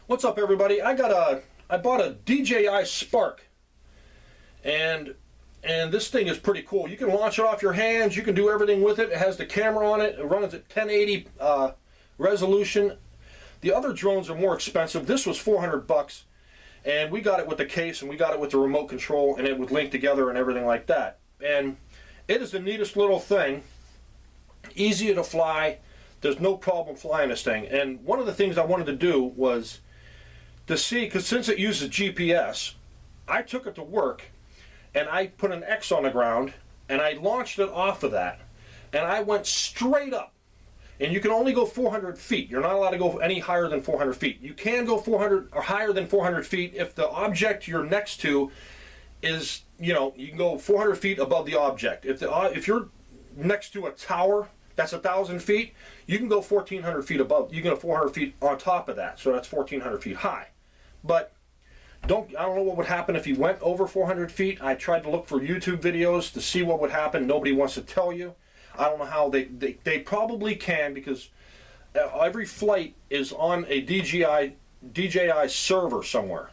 What's up, everybody? I bought a DJI Spark, and this thing is pretty cool. You can launch it off your hands. You can do everything with it. It has the camera on it. It runs at 1080 resolution. The other drones are more expensive. This was 400 bucks, and we got it with the case, and we got it with the remote control, and it would link together and everything like that. And it is the neatest little thing. Easy to fly. There's no problem flying this thing. And one of the things I wanted to do was to see, because since it uses GPS, I took it to work and I put an X on the ground and I launched it off of that, and I went straight up. And you can only go 400 feet. You're not allowed to go any higher than 400 feet. You can go 400 or higher than 400 feet if the object you're next to is, you can go 400 feet above the object. If you're next to a tower that's 1,000 feet, you can go 1,400 feet above. You can go 400 feet on top of that, so that's 1,400 feet high. But I don't know what would happen if you went over 400 feet. I tried to look for YouTube videos to see what would happen. Nobody wants to tell you. I don't know how they probably can, because every flight is on a DJI server somewhere.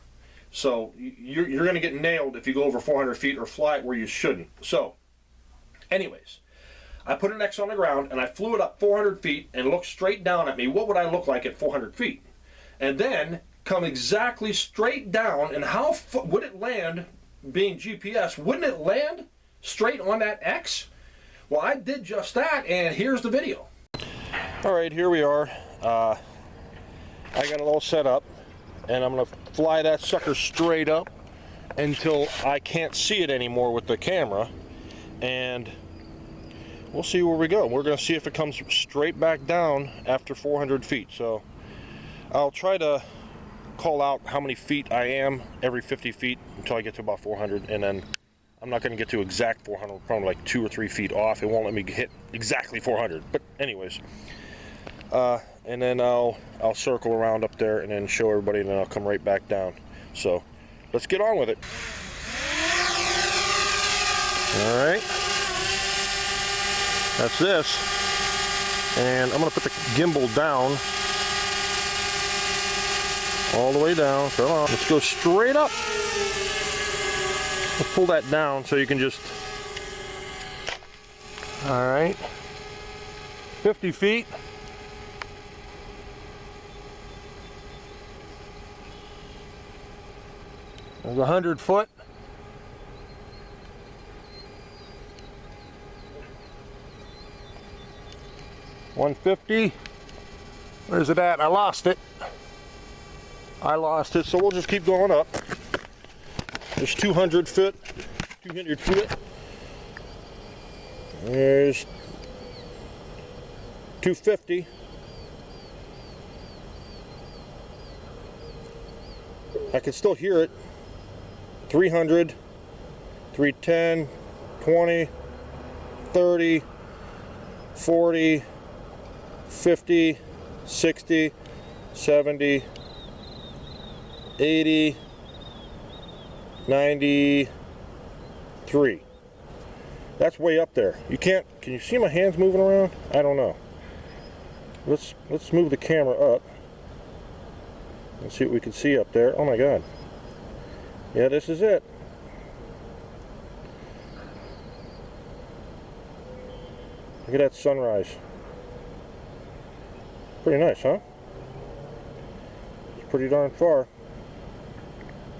So you're going to get nailed if you go over 400 feet or fly it where you shouldn't. So anyways, I put an X on the ground and I flew it up 400 feet and looked straight down at me. What would I look like at 400 feet? And then come exactly straight down, and how would it land, being GPS? Wouldn't it land straight on that X? Well, I did just that, and here's the video. Alright, here we are. I got it all set up, and I'm going to fly that sucker straight up until I can't see it anymore with the camera, and we'll see where we go. We're going to see if it comes straight back down after 400 feet. So I'll try to call out how many feet I am every 50 feet until I get to about 400, and then I'm not going to get to exact 400, probably like 2 or 3 feet off. It won't let me hit exactly 400, but anyways, and then I'll circle around up there and then show everybody, and then I'll come right back down. So let's get on with it. All right, that's this, and I'm going to put the gimbal down, all the way down. Come on, let's go straight up. Let's pull that down so you can just, all right, 50 feet. There's 100 foot. $150. Where's it at? I lost it. So we'll just keep going up. There's 200 foot. 200 foot. There's 250. I can still hear it. 300, 310, 20, 30, 40, 50, 60, 70, 80, 93. That's way up there. Can you see my hands moving around? I don't know. Let's move the camera up and see what we can see up there. Oh my God. Yeah, this is it. Look at that sunrise. Pretty nice, huh? It's pretty darn far.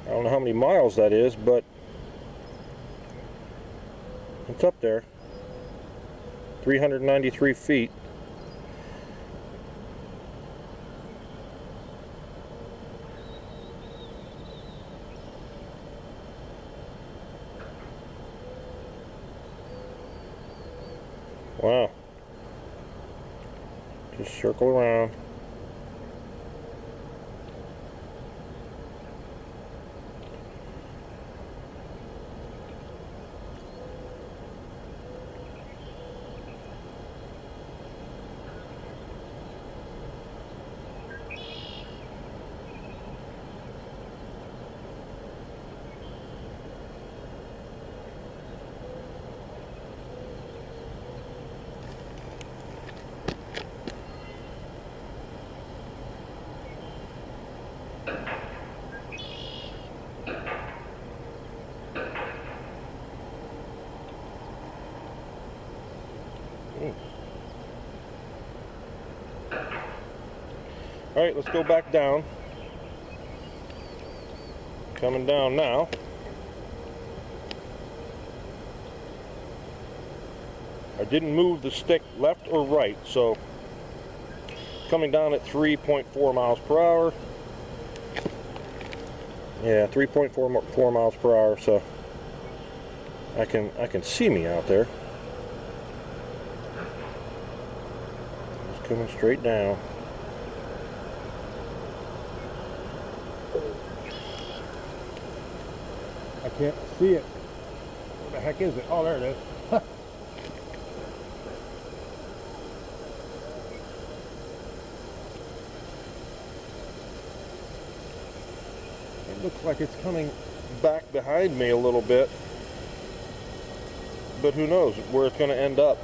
I don't know how many miles that is, but it's up there. 393 feet. Wow. Just circle around. All right, let's go back down. Coming down now. I didn't move the stick left or right, so coming down at 3.4 miles per hour. Yeah, 3.4 miles per hour, so I can see me out there. It's coming straight down. I can't see it. What the heck is it? Oh, there it is. It looks like it's coming back behind me a little bit, but who knows where it's going to end up.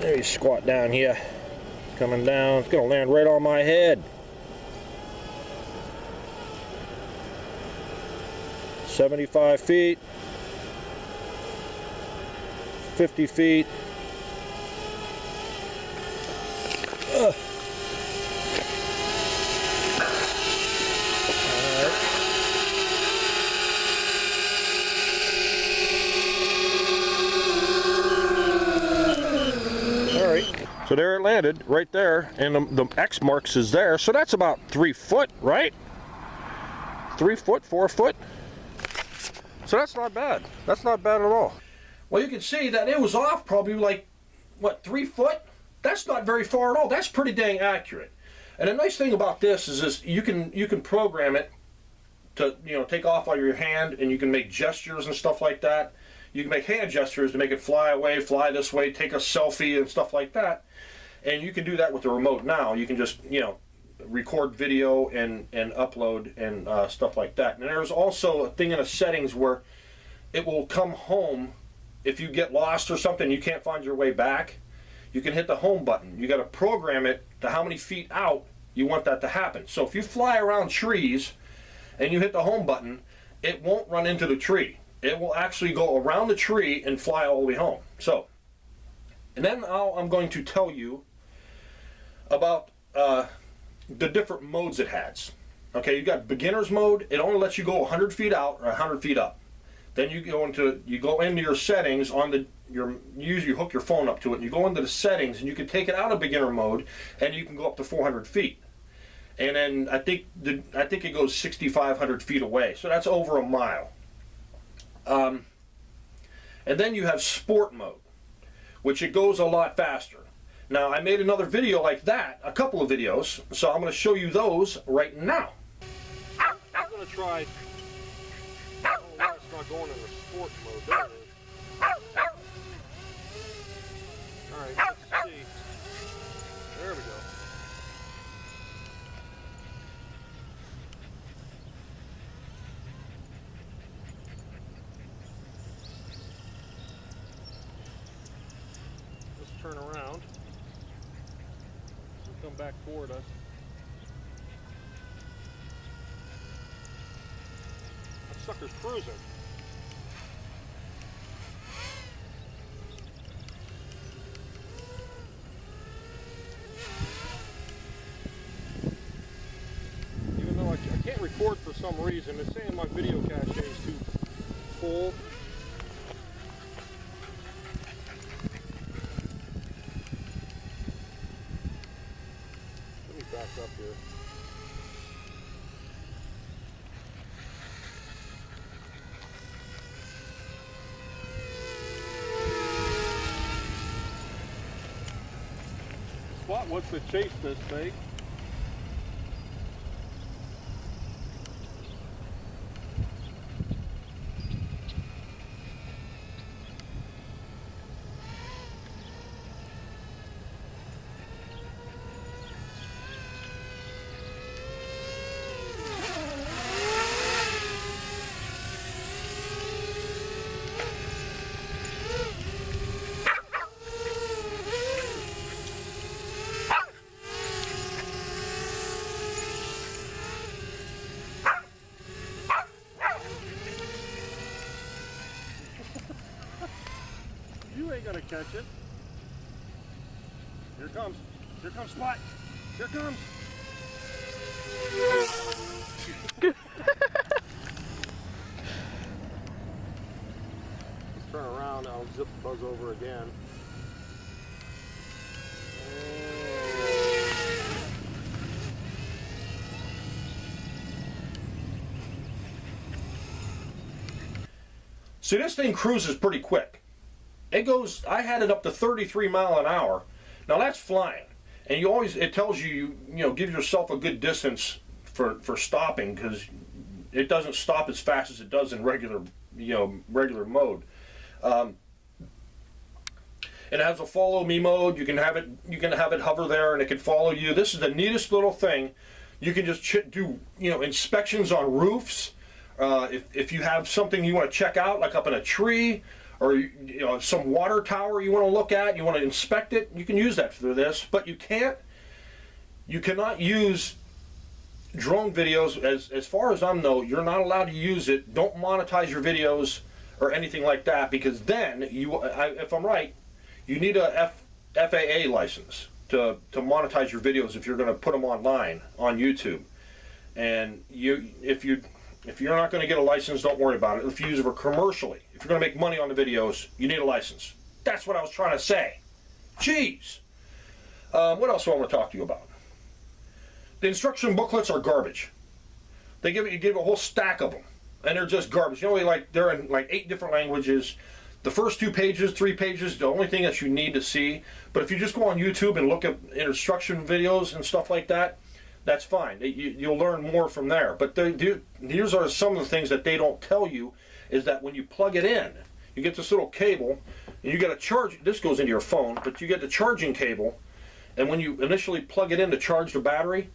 There you squat down here. It's coming down. It's going to land right on my head. 75 feet, 50 feet. Ugh. All right. So there it landed, right there, and the X marks is there. So that's about 3 foot, right? 3 foot, 4 foot. So that's not bad. That's not bad at all. Well, you can see that it was off probably like, what, 3 foot? That's not very far at all. That's pretty dang accurate. And the nice thing about this is this, you can program it to, you know, take off on your hand, and you can make gestures and stuff like that. You can make hand gestures to make it fly away, fly this way, take a selfie and stuff like that. And you can do that with the remote now. You can just, you know, record video and upload and stuff like that. And there's also a thing in the settings where it will come home if you get lost or something, you can't find your way back. You can hit the home button. You got to program it to how many feet out you want that to happen. So if you fly around trees and you hit the home button, it won't run into the tree. It will actually go around the tree and fly all the way home. So, and then I'm going to tell you about the different modes it has. Okay, you got beginner's mode. It only lets you go 100 feet out or 100 feet up. Then you go into your settings on the you hook your phone up to it, and you go into the settings, and you can take it out of beginner mode, and you can go up to 400 feet. And then I think it goes 6,500 feet away, so that's over a mile. And then you have sport mode, which it goes a lot faster. Now, I made another video like that, a couple of videos, so I'm going to show you those right now. I'm going to try, I don't know why it's not going into sport mode. There it is. Alright, let's see. There we go. Let's turn around. Come back toward us. That sucker's cruising. Even though I can't record for some reason, it's saying my video cache is too full. Back up here. Spot wants to chase this thing. gotta catch it. Here it comes. Here comes Spot. Here it comes. Let's turn around. I'll zip buzz over again. See, this thing cruises pretty quick. It goes, I had it up to 33 miles an hour. Now that's flying. And you always, it tells you, you know, give yourself a good distance for stopping, because it doesn't stop as fast as it does in regular, you know, regular mode. It has a follow me mode. You can have it hover there and it can follow you. This is the neatest little thing. You can just do, you know, inspections on roofs. If you have something you want to check out, like up in a tree, or you know, some water tower you want to look at, you want to inspect it, you can use that through this. But you cannot use drone videos, as far as I know. You're not allowed to use it. Don't monetize your videos or anything like that, because then if I'm right, you need a FAA license to monetize your videos if you're going to put them online on YouTube. And if you're not going to get a license, don't worry about it. If you use it for commercially, if you're going to make money on the videos, you need a license. That's what I was trying to say. Jeez. What else do I want to talk to you about? The instruction booklets are garbage. You give a whole stack of them, and they're just garbage. You know, they're in like 8 different languages. The first 2 pages, 3 pages, the only thing that you need to see. But if you just go on YouTube and look at instruction videos and stuff like that, that's fine. You'll learn more from there. But these are some of the things that they don't tell you, is that when you plug it in, you get this little cable, and you got to charge. This goes into your phone, but you get the charging cable, and when you initially plug it in to charge the battery,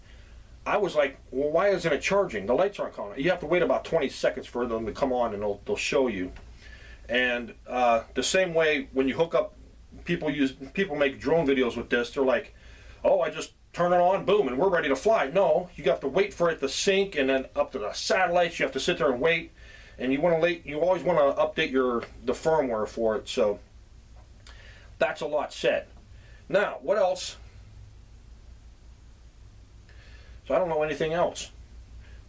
I was like, well, why isn't it charging? The lights aren't on. You have to wait about 20 seconds for them to come on, and they'll show you. And the same way when you hook up, people make drone videos with this. They're like, oh, I just turn it on, boom, and we're ready to fly. No, you have to wait for it to sync, and then up to the satellites, you have to sit there and wait. And you always want to update the firmware for it. So that's a lot said. Now, what else? So I don't know anything else,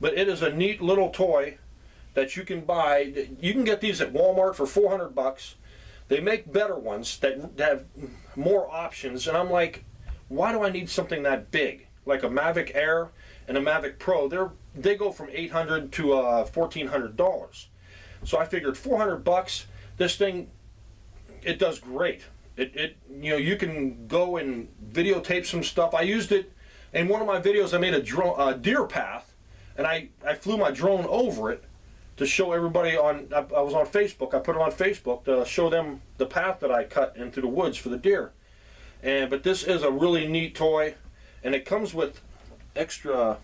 but it is a neat little toy that you can buy. You can get these at Walmart for $400. They make better ones that have more options, and I'm like, why do I need something that big? Like a Mavic Air and a Mavic Pro, they go from $800 to $1,400. So I figured $400. This thing, it does great. You can go and videotape some stuff. I used it in one of my videos. I made a deer path, and I flew my drone over it to show everybody I was on Facebook. I put it on Facebook to show them the path that I cut into the woods for the deer. But this is a really neat toy, and it comes with extra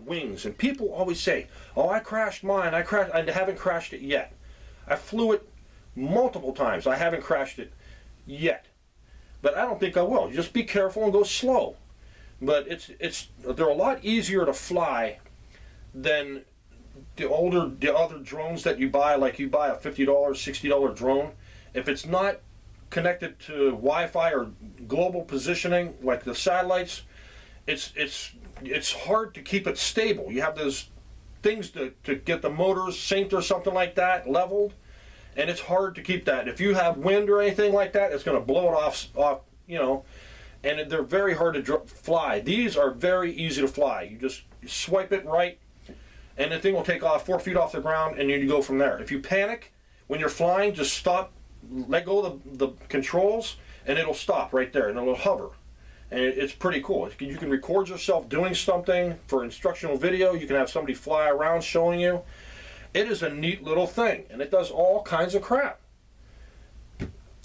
wings. And people always say, oh, I crashed mine. I haven't crashed it yet. I flew it multiple times. I haven't crashed it yet. But I don't think I will. You just be careful and go slow. But they're a lot easier to fly than the other drones that you buy. Like you buy a $50, $60 drone. If it's not connected to Wi-Fi or global positioning, like the satellites, it's hard to keep it stable. You have those things to get the motors synced or something like that, leveled, and it's hard to keep that. If you have wind or anything like that, it's going to blow it off, you know. And they're very hard to fly. These are very easy to fly. You just swipe it right, and the thing will take off 4 feet off the ground, and you go from there. If you panic when you're flying, just stop, let go of the controls, and it'll stop right there, and it'll hover. And it's pretty cool. You can record yourself doing something for instructional video. You can have somebody fly around showing you. It is a neat little thing, and it does all kinds of crap.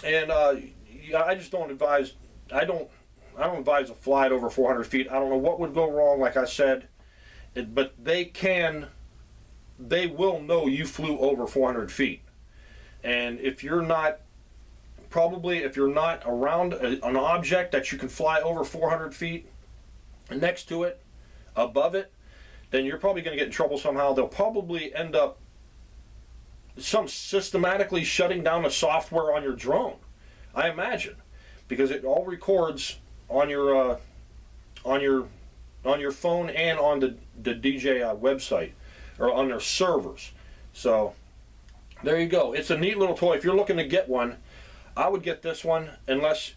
And I just don't advise. I don't advise a flight over 400 feet. I don't know what would go wrong, like I said, but they will know you flew over 400 feet. And if you're not around an object that you can fly over 400 feet, next to it, above it, then you're probably going to get in trouble somehow. They'll probably end up systematically shutting down the software on your drone. I imagine, because it all records on your phone and on the DJI website or on their servers. So there you go. It's a neat little toy. If you're looking to get one, I would get this one, unless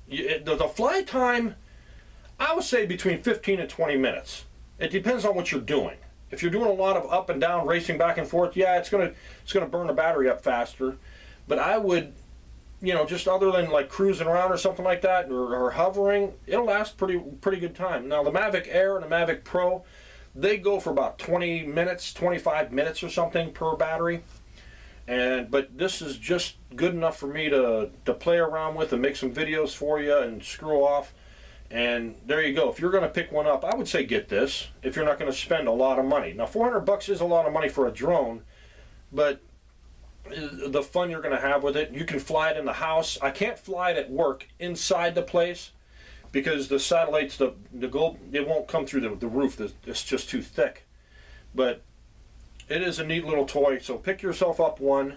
the fly time, I would say between 15 and 20 minutes. It depends on what you're doing. If you're doing a lot of up and down, racing back and forth, yeah, it's gonna burn the battery up faster. But I would, just other than like cruising around or something like that, or hovering, it'll last pretty good time. Now the Mavic Air and the Mavic Pro, they go for about 20 minutes, 25 minutes or something per battery. But this is just good enough for me to play around with and make some videos for you and screw off. And there you go. If you're going to pick one up, I would say get this if you're not going to spend a lot of money. Now, $400 is a lot of money for a drone, but the fun you're going to have with it, you can fly it in the house. I can't fly it at work inside the place because the satellites, it won't come through the roof. It's just too thick. But it is a neat little toy, so pick yourself up one.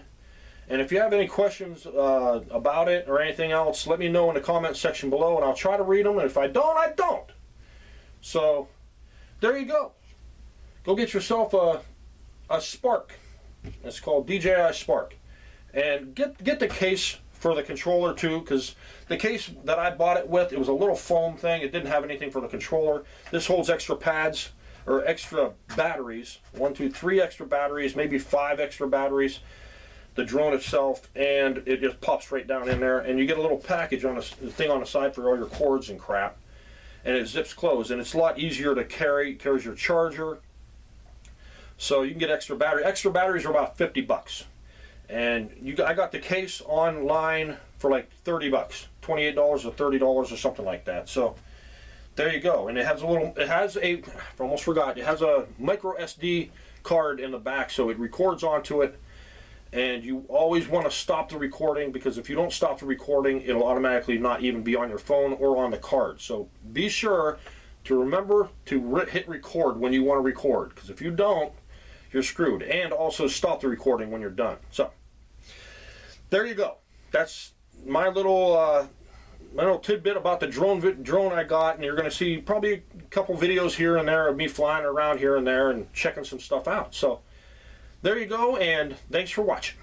And if you have any questions about it or anything else, let me know in the comment section below, and I'll try to read them. And if I don't, I don't. So there you go. Go get yourself a Spark. It's called DJI Spark. And get the case for the controller too, because the case that I bought it with, it was a little foam thing. It didn't have anything for the controller. This holds extra pads or extra batteries. 1, 2, 3 extra batteries, maybe 5 extra batteries. The drone itself, and it just pops right down in there, and you get a little package on the thing on the side for all your cords and crap, and it zips closed, and it's a lot easier to carry. It carries your charger, so you can get extra battery. Extra batteries are about $50, and I got the case online for like $30, $28 or $30 or something like that. So there you go. And it has I almost forgot, it has a micro SD card in the back, so it records onto it. And you always want to stop the recording, because if you don't stop the recording, it'll automatically not even be on your phone or on the card. So be sure to remember to hit record when you want to record, because if you don't, you're screwed. And also stop the recording when you're done. So there you go. That's my little tidbit about the drone I got, and you're going to see probably a couple videos here and there of me flying around here and there and checking some stuff out. So there you go, and thanks for watching.